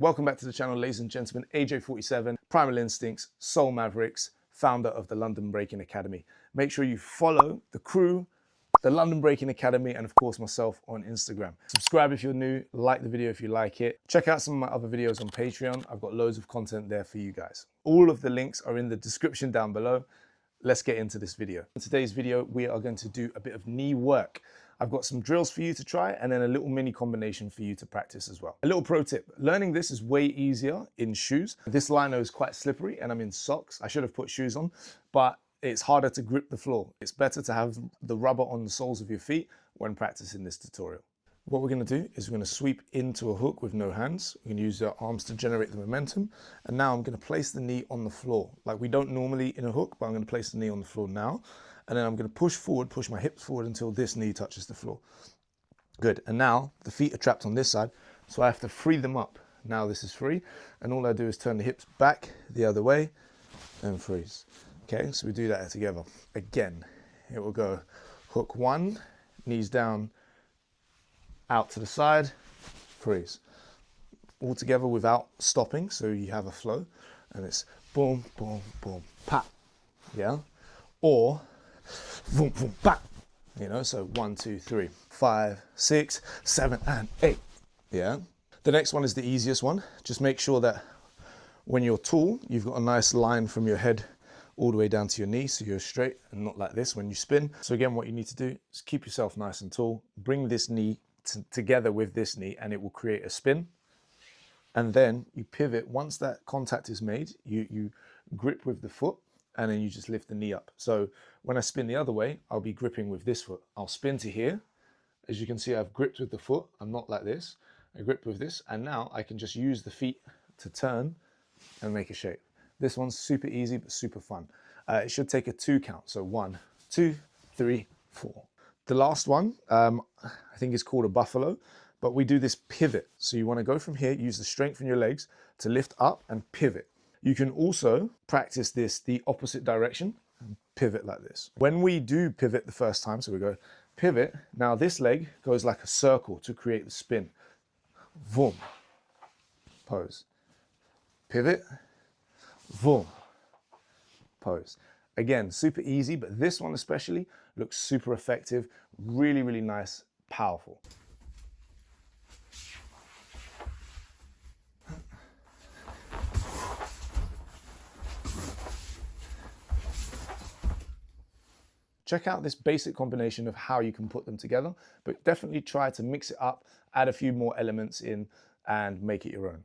Welcome back to the channel, ladies and gentlemen. AJ47, Primal Instincts, Soul Mavericks, founder of the London Breaking Academy. Make sure you follow the crew, the London Breaking Academy, and of course myself on Instagram. Subscribe if you're new, like the video if you like it. Check out some of my other videos on Patreon. I've got loads of content there for you guys. All of the links are in the description down below. Let's get into this video. In today's video, we are going to do a bit of knee work. I've got some drills for you to try and then a little mini combination for you to practice as well. A little pro tip, learning this is way easier in shoes. This lino is quite slippery and I'm in socks. I should have put shoes on, but it's harder to grip the floor. It's better to have the rubber on the soles of your feet when practicing this tutorial. What we're gonna do is we're gonna sweep into a hook with no hands. We're gonna use our arms to generate the momentum. And now I'm gonna place the knee on the floor. Like we don't normally in a hook, but I'm gonna place the knee on the floor now. And then I'm gonna push forward, push my hips forward until this knee touches the floor. Good, and now the feet are trapped on this side, so I have to free them up. Now this is free, and all I do is turn the hips back the other way and freeze. Okay, so we do that together. Again, it will go hook one, knees down, out to the side, freeze. All together without stopping, so you have a flow, and it's boom, boom, boom, pop, yeah? Or boom, boom, bang, you know, so 1, 2, 3, 5, 6, 7, and 8, yeah? The next one is the easiest one. Just make sure that when you're tall, you've got a nice line from your head all the way down to your knee, so you're straight and not like this when you spin. So again, what you need to do is keep yourself nice and tall, bring this knee together with this knee, and it will create a spin. And then you pivot. Once that contact is made, you grip with the foot, and then you just lift the knee up. So when I spin the other way, I'll be gripping with this foot. I'll spin to here. As you can see, I've gripped with the foot. I'm not like this. I grip with this, and now I can just use the feet to turn and make a shape. This one's super easy, but super fun. It should take a 2 count. So 1, 2, 3, 4. The last one, I think is called a buffalo, but we do this pivot. So you want to go from here, use the strength in your legs to lift up and pivot. You can also practice this the opposite direction and pivot like this. When we do pivot the first time, so we go pivot, now this leg goes like a circle to create the spin. Vroom, pose, pivot, vroom, pose. Again, super easy, but this one especially looks super effective, really, really nice, powerful. Check out this basic combination of how you can put them together, but definitely try to mix it up, add a few more elements in, and make it your own.